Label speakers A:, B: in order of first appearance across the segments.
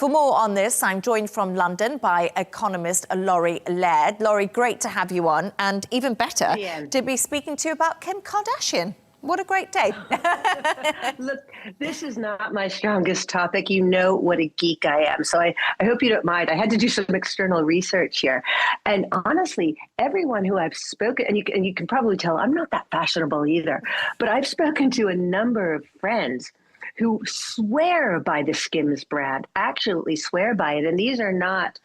A: For more on this, I'm joined from London by Economist Laurie Laird. Laurie, great to have you on, and even better to be speaking to you about Kim Kardashian. What a great day.
B: Look, this is not my strongest topic. You know what a geek I am. So I hope you don't mind. I had to do some external research here. And honestly, everyone who I've spoken, and you can probably tell I'm not that fashionable either, but I've spoken to a number of friends who swear by the Skims brand, absolutely swear by it. And these are not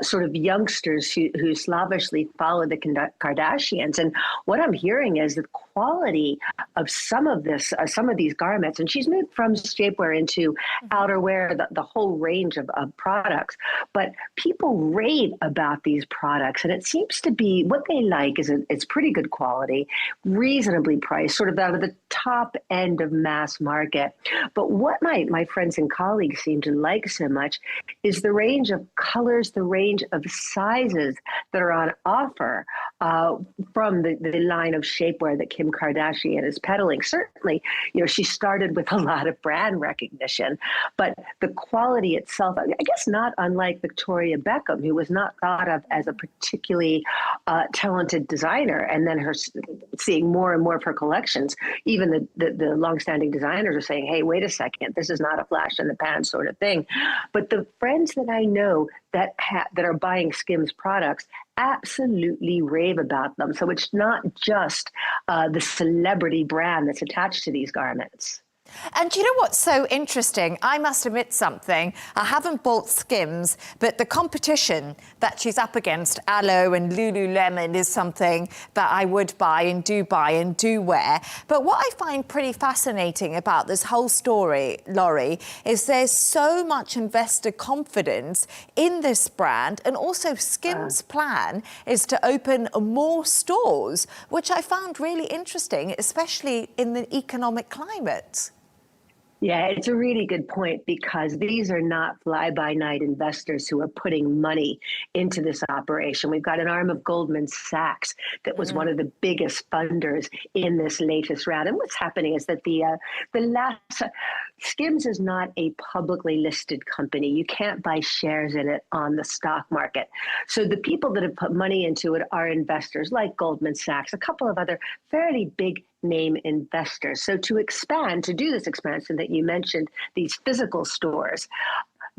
B: sort of youngsters who slavishly follow the Kardashians. And what I'm hearing is the quality of some of these garments, and she's moved from shapewear into outerwear, the whole range of products. But people rave about these products, and it seems to be what they like is it's pretty good quality, reasonably priced, sort of out of the top end of mass market. But what my friends and colleagues seem to like so much is the range of colors, the range of sizes that are on offer from the line of shapewear that Kim Kardashian is peddling. Certainly, she started with a lot of brand recognition, but the quality itself, I guess not unlike Victoria Beckham, who was not thought of as a particularly talented designer, and then her seeing more and more of her collections, even the longstanding designers are saying, hey, wait a second, this is not a flash in the pan sort of thing. But the friends that I know that are buying Skims products absolutely rave about them. So it's not just the celebrity brand that's attached to these garments.
A: And you know what's so interesting? I must admit something. I haven't bought Skims, but the competition that she's up against, Aloe and Lululemon, is something that I would buy and do wear. But what I find pretty fascinating about this whole story, Laurie, is there's so much investor confidence in this brand, and also Skims' plan is to open more stores, which I found really interesting, especially in the economic climate.
B: Yeah, it's a really good point, because these are not fly-by-night investors who are putting money into this operation. We've got an arm of Goldman Sachs that was one of the biggest funders in this latest round. And what's happening is that the last Skims is not a publicly listed company. You can't buy shares in it on the stock market. So the people that have put money into it are investors like Goldman Sachs, a couple of other fairly big name investors. So to do this expansion that you mentioned, these physical stores,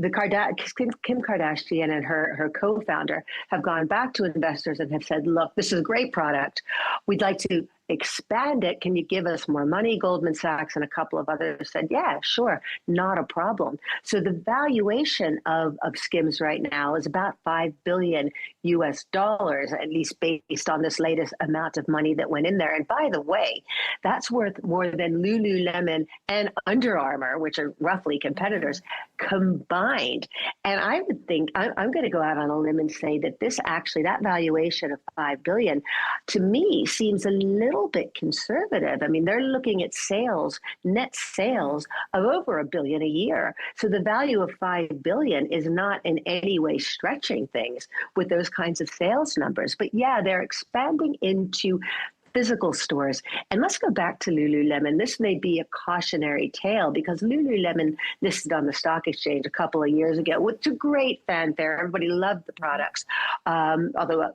B: Kim Kardashian and her co-founder have gone back to investors and have said, look, this is a great product. We'd like to expand it. Can you give us more money? Goldman Sachs and a couple of others said, yeah, sure, not a problem. So the valuation of Skims right now is about $5 billion US, at least based on this latest amount of money that went in there. And by the way, that's worth more than Lululemon and Under Armour, which are roughly competitors, combined. And I would think, I'm going to go out on a limb and say that that valuation of $5 billion, to me, seems a little bit conservative. I mean, they're looking at net sales of over $1 billion a year. So the value of $5 billion is not in any way stretching things with those kinds of sales numbers. But yeah, they're expanding into physical stores. And let's go back to Lululemon. This may be a cautionary tale, because Lululemon listed on the stock exchange a couple of years ago with great fanfare. Everybody loved the products. Although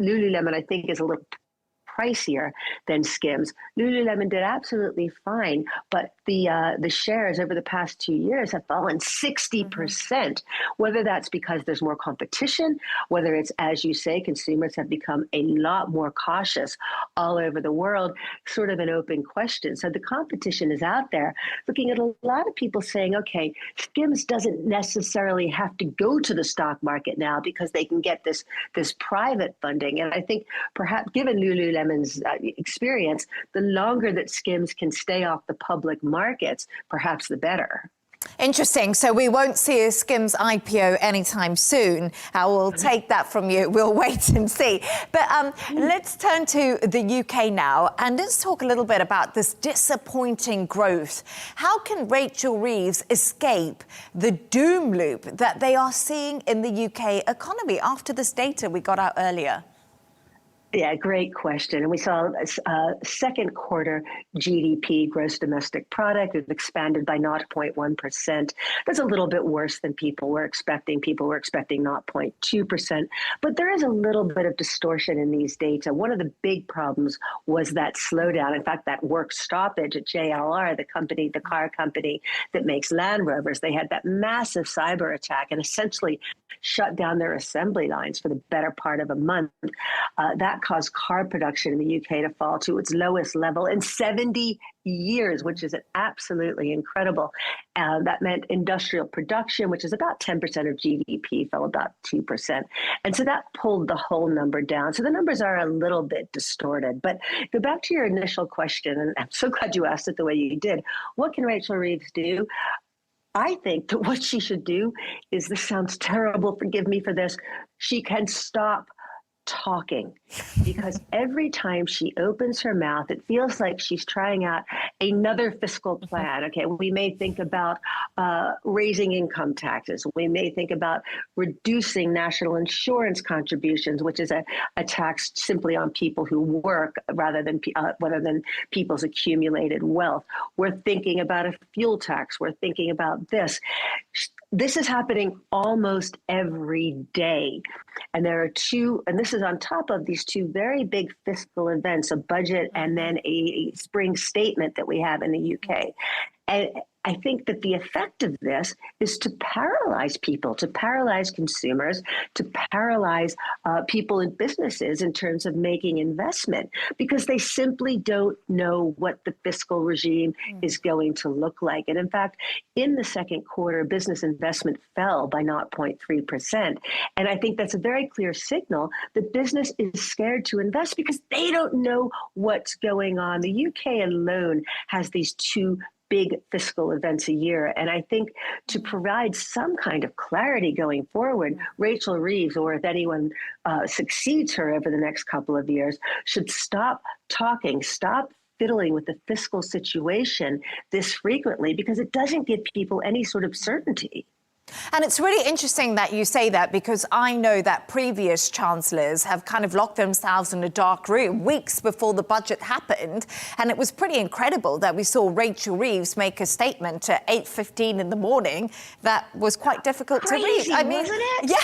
B: Lululemon, I think, is a little pricier than Skims. Lululemon did absolutely fine, but the shares over the past 2 years have fallen 60%. Whether that's because there's more competition, whether it's, as you say, consumers have become a lot more cautious all over the world, sort of an open question. So the competition is out there, looking at a lot of people saying, okay, Skims doesn't necessarily have to go to the stock market now because they can get this private funding. And I think perhaps given Lululemon's experience, the longer that Skims can stay off the public markets, perhaps the better.
A: Interesting. So we won't see a Skims IPO anytime soon. I will take that from you. We'll wait and see. But let's turn to the UK now, and let's talk a little bit about this disappointing growth. How can Rachel Reeves escape the doom loop that they are seeing in the UK economy after this data we got out earlier?
B: Yeah, great question. And we saw second quarter GDP, gross domestic product, it expanded by 0.1%. That's a little bit worse than people were expecting. People were expecting 0.2%. But there is a little bit of distortion in these data. One of the big problems was that slowdown. In fact, that work stoppage at JLR, the company, the car company that makes Land Rovers, they had that massive cyber attack and essentially shut down their assembly lines for the better part of a month. That caused car production in the UK to fall to its lowest level in 70 years, which is absolutely incredible. That meant industrial production, which is about 10% of GDP, fell about 2%. And so that pulled the whole number down. So the numbers are a little bit distorted. But go back to your initial question, and I'm so glad you asked it the way you did. What can Rachel Reeves do? I think that what she should do is, this sounds terrible, forgive me for this, she can stop talking, because every time she opens her mouth, it feels like she's trying out another fiscal plan. Okay, we may think about raising income taxes. We may think about reducing national insurance contributions, which is a tax simply on people who work rather than people's accumulated wealth. We're thinking about a fuel tax. We're thinking about this. This is happening almost every day. And there are two, and this is on top of these two very big fiscal events, a budget and then a spring statement that we have in the UK. And I think that the effect of this is to paralyze people, to paralyze consumers, to paralyze people and businesses in terms of making investment, because they simply don't know what the fiscal regime is going to look like. And in fact, in the second quarter, business investment fell by 0.3%. And I think that's a very clear signal that business is scared to invest because they don't know what's going on. The UK alone has these two big fiscal events a year. And I think to provide some kind of clarity going forward, Rachel Reeves, or if anyone succeeds her over the next couple of years, should stop talking, stop fiddling with the fiscal situation this frequently, because it doesn't give people any sort of certainty.
A: And it's really interesting that you say that, because I know that previous chancellors have kind of locked themselves in a dark room weeks before the budget happened. And it was pretty incredible that we saw Rachel Reeves make a statement at 8:15 in the morning that was quite difficult to read.
B: I mean, wasn't it?
A: Yeah,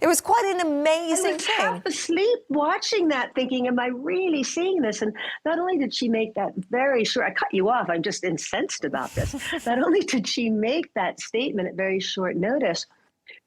A: it was quite an amazing thing.
B: I was half asleep watching that, thinking, am I really seeing this? And not only did she make that very short, I cut you off, I'm just incensed about this. Not only did she make that statement at very short notice,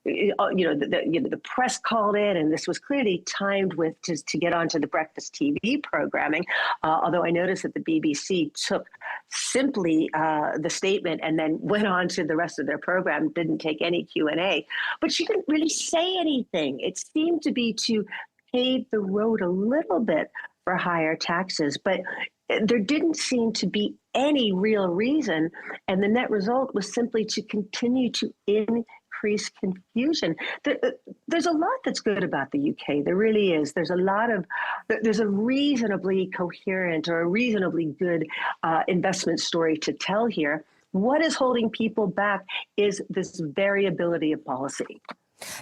B: the press called in, and this was clearly timed with to get onto the breakfast TV programming. Although I noticed that the BBC took simply the statement and then went on to the rest of their program, didn't take any Q&A. But she didn't really say anything. It seemed to be to pave the road a little bit for higher taxes, but there didn't seem to be any real reason. And the net result was simply to continue to increase confusion. There's a lot that's good about the UK. There really is. There's a reasonably coherent or a reasonably good investment story to tell here. What is holding people back is this variability of policy.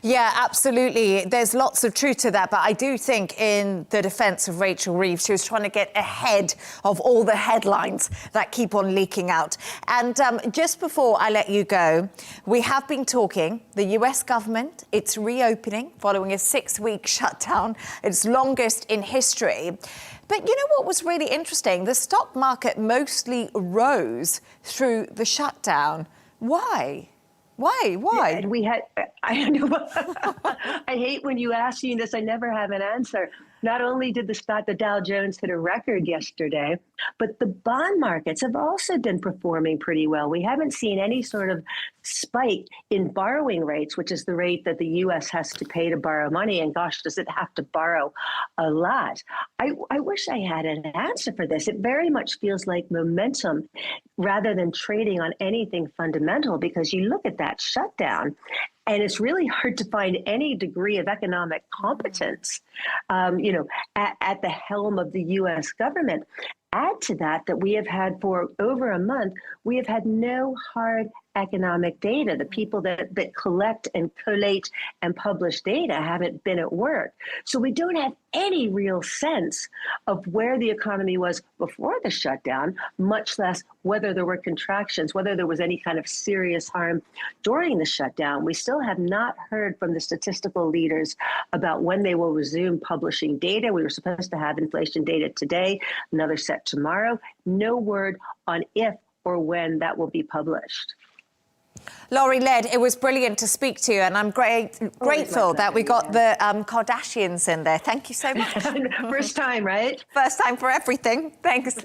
A: Yeah, absolutely. There's lots of truth to that. But I do think, in the defense of Rachel Reeves, she was trying to get ahead of all the headlines that keep on leaking out. And just before I let you go, we have been talking, the US government, it's reopening following a 6-week shutdown, its longest in history. But you know what was really interesting? The stock market mostly rose through the shutdown. Why? Why?
B: Yeah, and we had, I know, I hate when you ask me this, I never have an answer. Not only did the Dow Jones hit a record yesterday, but the bond markets have also been performing pretty well. We haven't seen any sort of spike in borrowing rates, which is the rate that the U.S. has to pay to borrow money. And gosh, does it have to borrow a lot? I wish I had an answer for this. It very much feels like momentum rather than trading on anything fundamental, because you look at that shutdown, and it's really hard to find any degree of economic competence, at the helm of the U.S. government. Add to that we have had for over a month, we have had no hard economic data. The people that collect and collate and publish data haven't been at work. So we don't have any real sense of where the economy was before the shutdown, much less whether there were contractions, whether there was any kind of serious harm during the shutdown. We still have not heard from the statistical leaders about when they will resume publishing data. We were supposed to have inflation data today, another set tomorrow. No word on if or when that will be published.
A: Laurie Laird, it was brilliant to speak to you, and I'm grateful that we got the Kardashians in there. Thank you so much.
B: First time, right?
A: First time for everything. Thanks.